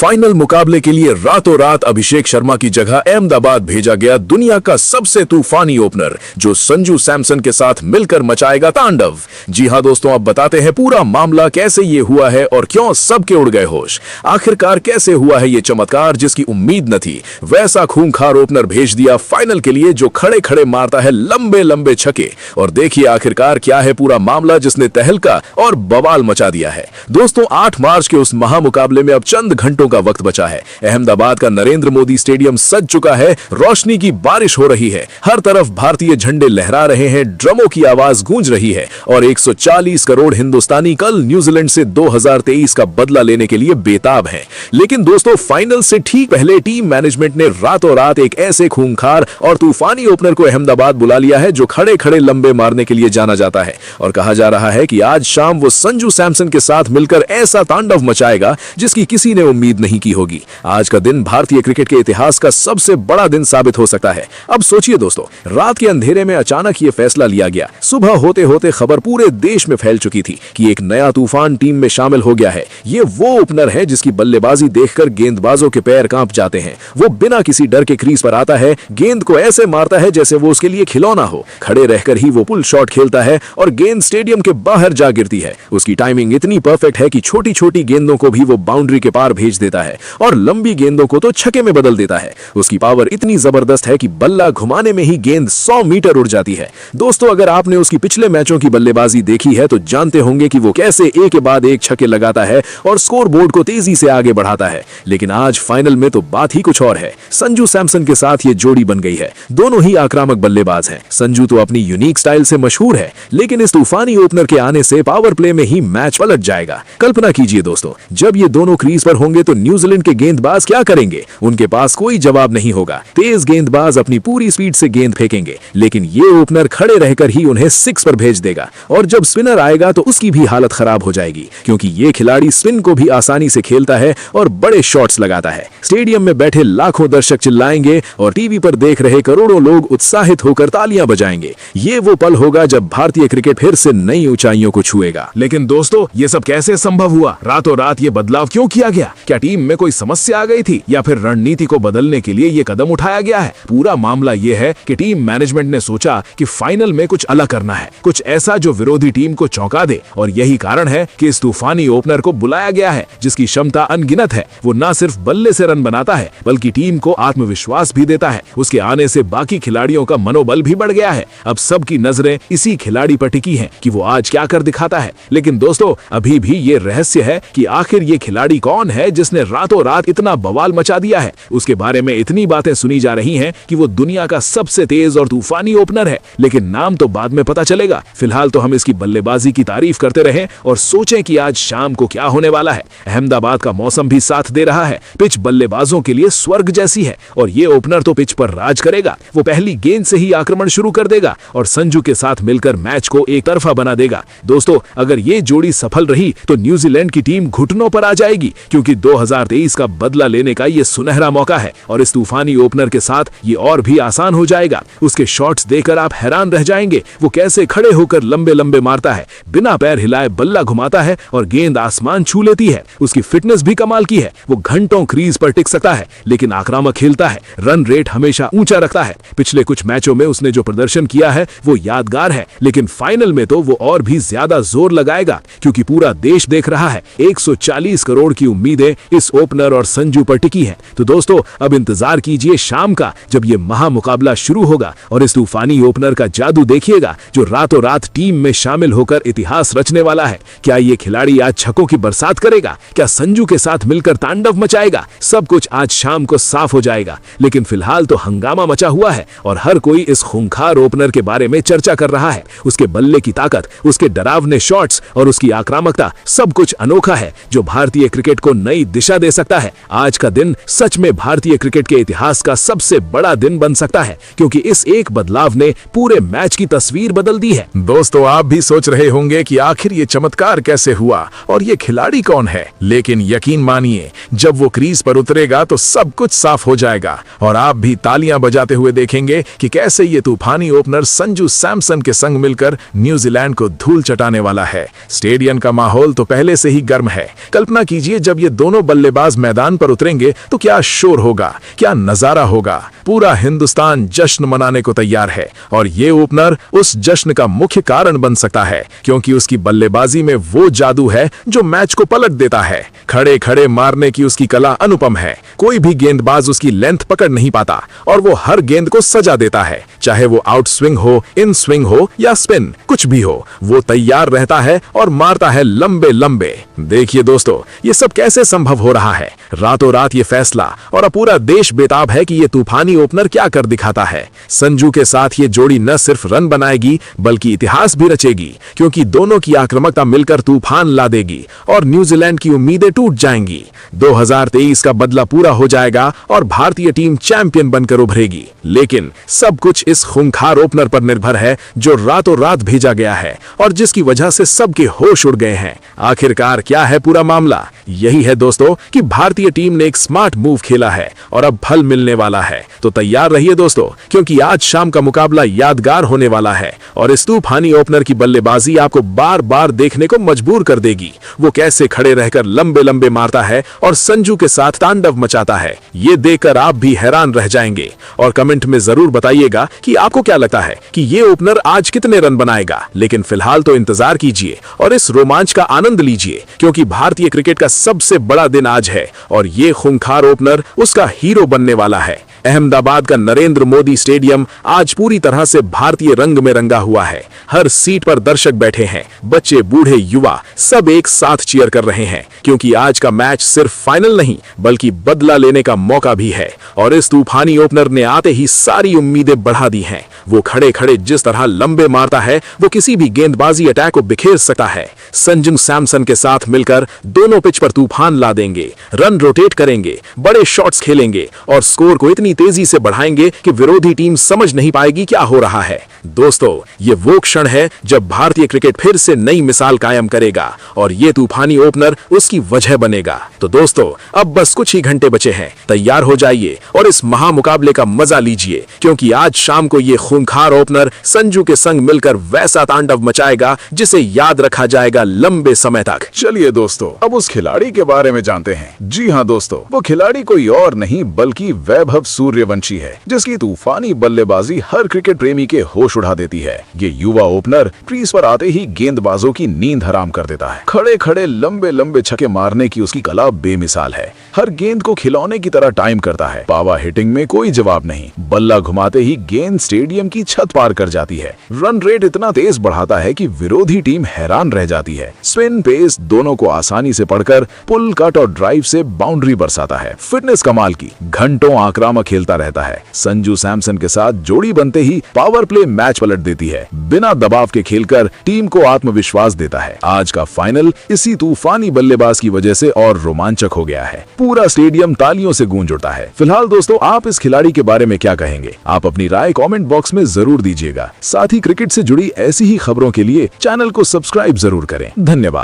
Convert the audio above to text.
Final मुकाबले के लिए रातों रात अभिषेक शर्मा की जगह अहमदाबाद भेजा गया दुनिया का सबसे तूफानी ओपनर जो संजू सैमसन के साथ मिलकर मचाएगा तांडव। जी हां दोस्तों, अब बताते हैं पूरा मामला कैसे ये हुआ है और क्यों सबके उड़ गए होश। आखिरकार कैसे हुआ है ये चमत्कार जिसकी उम्मीद न थी। वैसा खूंखार ओपनर भेज दिया फाइनल के लिए जो खड़े खड़े मारता है लंबे लंबे छक्के। और देखिए आखिरकार क्या है पूरा मामला जिसने तहलका और बवाल मचा दिया है। दोस्तों 8 मार्च के उस महामुकाबले में अब चंद घंटों का वक्त बचा है। अहमदाबाद का नरेंद्र मोदी स्टेडियम सज चुका है, रोशनी की बारिश हो रही है, हर तरफ भारतीय झंडे लहरा रहे हैं, ड्रमों की आवाज गूंज रही है और 140 करोड़ हिंदुस्तानी कल न्यूजीलैंड से 2023 का बदला लेने के लिए बेताब हैं। लेकिन दोस्तों फाइनल से ठीक पहले टीम मैनेजमेंट ने रातों रात एक ऐसे खूंखार और तूफानी ओपनर को अहमदाबाद बुला लिया है जो खड़े खड़े लंबे मारने के लिए जाना जाता है। और कहा जा रहा है कि आज शाम वो संजू सैमसन के साथ मिलकर ऐसा तांडव मचाएगा जिसकी किसी ने उम्मीद नहीं की होगी। आज का दिन भारतीय क्रिकेट के इतिहास का सबसे बड़ा दिन साबित हो सकता है। अब सोचिए दोस्तों, रात के अंधेरे में अचानक ये फैसला लिया गया। सुबह होते होते खबर पूरे देश में फैल चुकी थी कि एक नया तूफान टीम में शामिल हो गया है। ये वो ओपनर है जिसकी बल्लेबाजी देखकर गेंदबाजों के पैर कांप जाते हैं। वो बिना किसी डर के क्रीज पर आता है, गेंद को ऐसे मारता है जैसे वो उसके लिए खिलौना हो। खड़े रहकर ही वो पुल शॉट खेलता है और गेंद स्टेडियम के बाहर जा गिरती है। उसकी टाइमिंग इतनी परफेक्ट है कि छोटी छोटी गेंदों को भी वो बाउंड्री के पार भेज देता है और लंबी गेंदों को तो छक्के में बदल देता है। उसकी पावर इतनी जबरदस्त है कि बल्ला घुमाने में ही गेंद 100 मीटर उड़ जाती है। दोस्तों अगर आपने उसकी पिछले मैचों की बल्लेबाजी देखी है तो जानते होंगे कि वो कैसे एक के बाद एक छक्के लगाता है और स्कोर बोर्ड को तेजी से आगे बढ़ाता है। लेकिन आज फाइनल में तो बात ही कुछ और है। संजू सैमसन के साथ ये जोड़ी बन गई है। दोनों ही आक्रामक बल्लेबाज हैं। संजू तो अपनी यूनिक स्टाइल से मशहूर है, लेकिन इस तूफानी ओपनर के आने से पावर प्ले में ही मैच पलट जाएगा। कल्पना कीजिए दोस्तों, जब ये दोनों क्रीज पर होंगे तो न्यूजीलैंड के गेंदबाज क्या करेंगे? उनके पास कोई जवाब नहीं होगा। तेज गेंदबाज अपनी पूरी स्पीड से गेंद फेंकेंगे, लेकिन ये ओपनर खड़े रहकर ही उन्हें 6 पर भेज देगा। और जब स्पिनर आएगा तो उसकी भी हालत खराब हो जाएगी, क्योंकि ये खिलाड़ी स्पिन को भी आसानी से खेलता है और बड़े शॉट्स लगाता है। स्टेडियम में बैठे लाखों दर्शक चिल्लाएंगे और टीवी पर देख रहे करोड़ों लोग उत्साहित होकर तालियां बजाएंगे। ये वो पल होगा जब भारतीय क्रिकेट फिर से नई ऊंचाइयों को छुएगा। लेकिन दोस्तों ये सब कैसे संभव हुआ? रातों रात ये बदलाव क्यों किया गया? क्या टीम में कोई समस्या आ गई थी या फिर रणनीति को बदलने के लिए ये कदम उठाया गया है? पूरा मामला ये है कि टीम मैनेजमेंट ने सोचा कि फाइनल में कुछ अलग करना है, कुछ ऐसा जो विरोधी टीम को चौंका दे। और यही कारण है कि इस तूफानी ओपनर को बुलाया गया है, जिसकी क्षमता अनगिनत है। वो न सिर्फ बल्ले से रन बनाता है बल्कि टीम को आत्मविश्वास भी देता है। उसके आने से बाकी खिलाड़ियों का मनोबल भी बढ़ गया है। अब सबकी नजरें इसी खिलाड़ी पर टिकी हैं कि वो आज क्या कर दिखाता है। लेकिन दोस्तों अभी भी ये रहस्य है कि आखिर ये खिलाड़ी कौन है जिसने रातों रात इतना बवाल मचा दिया है। उसके बारे में इतनी बातें सुनी जा रही हैं कि वो दुनिया का सबसे तेज और तूफानी ओपनर है, लेकिन नाम तो बाद में पता चलेगा। फिलहाल तो हम इसकी बल्लेबाजी की तारीफ करते रहें और सोचें कि आज शाम को क्या होने वाला है। अहमदाबाद का मौसम भी साथ दे रहा है। पिच बल्लेबाजों के लिए स्वर्ग जैसी है और ये ओपनर तो पिच पर राज करेगा। वो पहली गेंद से ही आक्रमण शुरू कर देगा और संजू के साथ मिलकर मैच को एक तरफा बना देगा। दोस्तों अगर ये जोड़ी सफल रही तो न्यूजीलैंड की टीम घुटनों पर आ जाएगी, क्योंकि 2023 का बदला लेने का ये सुनहरा मौका है। और इस तूफानी ओपनर के साथ ये और भी आसान हो जाएगा। उसके शॉट्स देखकर आप हैरान रह जाएंगे। वो कैसे खड़े होकर लंबे लंबे मारता है, बिना पैर हिलाए बल्ला घुमाता है और गेंद आसमान छू लेती है। उसकी फिटनेस भी कमाल की है। वो घंटों क्रीज पर टिक सकता है, लेकिन आक्रामक खेलता है। रन रेट हमेशा ऊंचा रखता है। पिछले कुछ मैचों में उसने जो प्रदर्शन किया है वो यादगार है, लेकिन फाइनल में तो वो और भी ज्यादा जोर लगाएगा, क्योंकि पूरा देश देख रहा है। 140 करोड़ की उम्मीदें इस ओपनर और संजू पर टिकी हैं। तो दोस्तों अब इंतजार कीजिए शाम का, जब ये महामुकाबला शुरू होगा और इस तूफानी ओपनर का जादू देखिएगा जो रातों रात टीम में शामिल होकर इतिहास रचने वाला है। क्या ये खिलाड़ी आज छक्कों की बरसात करेगा? क्या संजू के साथ मिलकर तांडव मचाएगा? सब कुछ आज शाम को साफ हो जाएगा। लेकिन फिलहाल तो हंगामा मचा हुआ है और हर कोई इस खूंखार ओपनर के बारे में चर्चा कर रहा है। उसके बल्ले की ताकत, उसके डरावने शॉट्स और उसकी आक्रामकता, सब कुछ अनोखा है जो भारतीय क्रिकेट को नई दिशा दे सकता है। आज का दिन सच में भारतीय क्रिकेट के इतिहास का सबसे बड़ा दिन बन सकता है, क्योंकि इस एक बदलाव ने पूरे मैच की तस्वीर बदल दी है। दोस्तों आप भी सोच रहे होंगे कि आखिर ये चमत्कार कैसे हुआ और ये खिलाड़ी कौन है, लेकिन यकीन मानिए जब वो क्रीज पर उतरेगा तो सब कुछ साफ हो जाएगा और आप भी तालियां बजाते हुए देखेंगे कि कैसे ये तूफानी ओपनर संजू सैमसन के संग मिलकर न्यूजीलैंड को धूल चटाने वाला है। स्टेडियम का माहौल तो पहले से ही गर्म है। कल्पना कीजिए जब ये दोनों बल्लेबाज मैदान पर उतरेंगे तो क्या शोर होगा, क्या नजारा होगा। पूरा हिंदुस्तान जश्न मनाने को तैयार है और ये ओपनर उस जश्न का मुख्य कारण बन सकता है, क्योंकि उसकी बल्लेबाजी में वो जादू है जो मैच को पलट देता है। खड़े खड़े मारने की उसकी कला अनुपम है। कोई भी गेंदबाज उसकी लेंथ पकड़ नहीं पाता और वो हर गेंद को सजा देता है, चाहे वो आउट स्विंग हो, इन स्विंग हो या स्पिन, कुछ भी हो, वो तैयार रहता है और मारता है लंबे लंबे। देखिए दोस्तों, ये सब कैसे संभव हो रहा है। रातों रात ये फैसला और अब पूरा देश बेताब है कि ये तूफानी ओपनर क्या कर दिखाता है। संजू के साथ ये जोड़ी न सिर्फ रन बनाएगी बल्कि इतिहास भी रचेगी, क्योंकि दोनों की आक्रामकता मिलकर तूफान ला देगी और न्यूजीलैंड की उम्मीदें टूट जाएंगी। 2023 का बदला पूरा हो जाएगा और भारतीय टीम चैंपियन बनकर उभरेगी। लेकिन सब कुछ इस खूंखार ओपनर पर निर्भर है जो रातों रात भेजा गया है और जिसकी वजह से सबके होश उड़ गए हैं। आखिरकार क्या है पूरा मामला? यही है दोस्तों कि भारतीय टीम ने एक स्मार्ट मूव खेला है और अब फल मिलने वाला है। तो तैयार रहिए दोस्तों, क्योंकि आज शाम का मुकाबला यादगार होने वाला है और इस तूफानी ओपनर की बल्लेबाजी आपको बार बार देखने को मजबूर कर देगी। वो कैसे खड़े रहकर लंबे लंबे मारता है और संजू के साथ तांडव मचाता है, ये देखकर आप भी हैरान रह जाएंगे। और कमेंट में जरूर बताइएगा कि आपको क्या लगता है कि ये ओपनर आज कितने रन बनाएगा। लेकिन फिलहाल तो इंतजार कीजिए और इस रोमांच का आनंद लीजिए, क्योंकि भारतीय क्रिकेट का सबसे बड़ा दिन आज है और ये खूंखार ओपनर उसका हीरो बनने वाला है। अहमदाबाद का नरेंद्र मोदी स्टेडियम आज पूरी तरह से भारतीय रंग में रंगा हुआ है। हर सीट पर दर्शक बैठे हैं, बच्चे बूढ़े युवा सब एक साथ चीयर कर रहे हैं, क्योंकि आज का मैच सिर्फ फाइनल नहीं बल्कि बदला लेने का मौका भी है। और इस तूफानी ओपनर ने आते ही सारी उम्मीदें बढ़ा दी हैं। वो खड़े खड़े जिस तरह लंबे मारता है वो किसी भी गेंदबाजी अटैक को बिखेर सकता है। संजू सैमसन के साथ मिलकर दोनों पिच पर तूफान ला देंगे, रन रोटेट करेंगे, बड़े शॉट्स खेलेंगे और स्कोर को इतनी तेजी से बढ़ाएंगे कि विरोधी टीम समझ नहीं पाएगी क्या हो रहा है। दोस्तों, ये वो क्षण है जब भारतीय क्रिकेट फिर से नई मिसाल कायम करेगा और ये तूफानी ओपनर उसकी वजह बनेगा। तो दोस्तों, अब बस कुछ ही घंटे बचे हैं, तैयार हो जाइए और इस महामुकाबले का मजा लीजिए, क्योंकि आज शाम को ये खूंखार ओपनर संजू के संग मिलकर वैसा तांडव मचाएगा जिसे याद रखा जाएगा लंबे समय तक। चलिए दोस्तों, अब उस खिलाड़ी के बारे में जानते हैं। जी हाँ दोस्तों, वो खिलाड़ी कोई और नहीं बल्कि वैभव सूर्यवंशी है, जिसकी तूफानी बल्लेबाजी हर क्रिकेट प्रेमी के होश उड़ा देती है। ये युवा ओपनर क्रीज पर आते ही गेंदबाजों की नींद हराम कर देता है। खड़े खड़े लंबे लंबे छक्के मारने की उसकी कला बेमिसाल है। हर गेंद को खिलौने की तरह टाइम करता है। पावर हिटिंग में कोई जवाब नहीं। बल्ला घुमाते ही गेंद स्टेडियम की छत पार कर जाती है। रन रेट इतना तेज बढ़ाता है कि विरोधी टीम हैरान रह जाती है। स्पिन पेस दोनों को आसानी से पढ़कर पुल कट और ड्राइव से बाउंड्री बरसाता है। फिटनेस कमाल की, घंटों आक्रामक खेलता रहता है। संजू सैमसन के साथ जोड़ी बनते ही पावर प्ले मैच पलट देती है। बिना दबाव के खेलकर टीम को आत्मविश्वास देता है। आज का फाइनल इसी तूफानी बल्लेबाज की वजह से और रोमांचक हो गया है। पूरा स्टेडियम तालियों से गूंज उठता है। फिलहाल दोस्तों, आप इस खिलाड़ी के बारे में क्या कहेंगे? आप अपनी राय कमेंट बॉक्स में जरूर दीजिएगा। साथ ही क्रिकेट से जुड़ी ऐसी ही खबरों के लिए चैनल को सब्सक्राइब जरूर करें। धन्यवाद।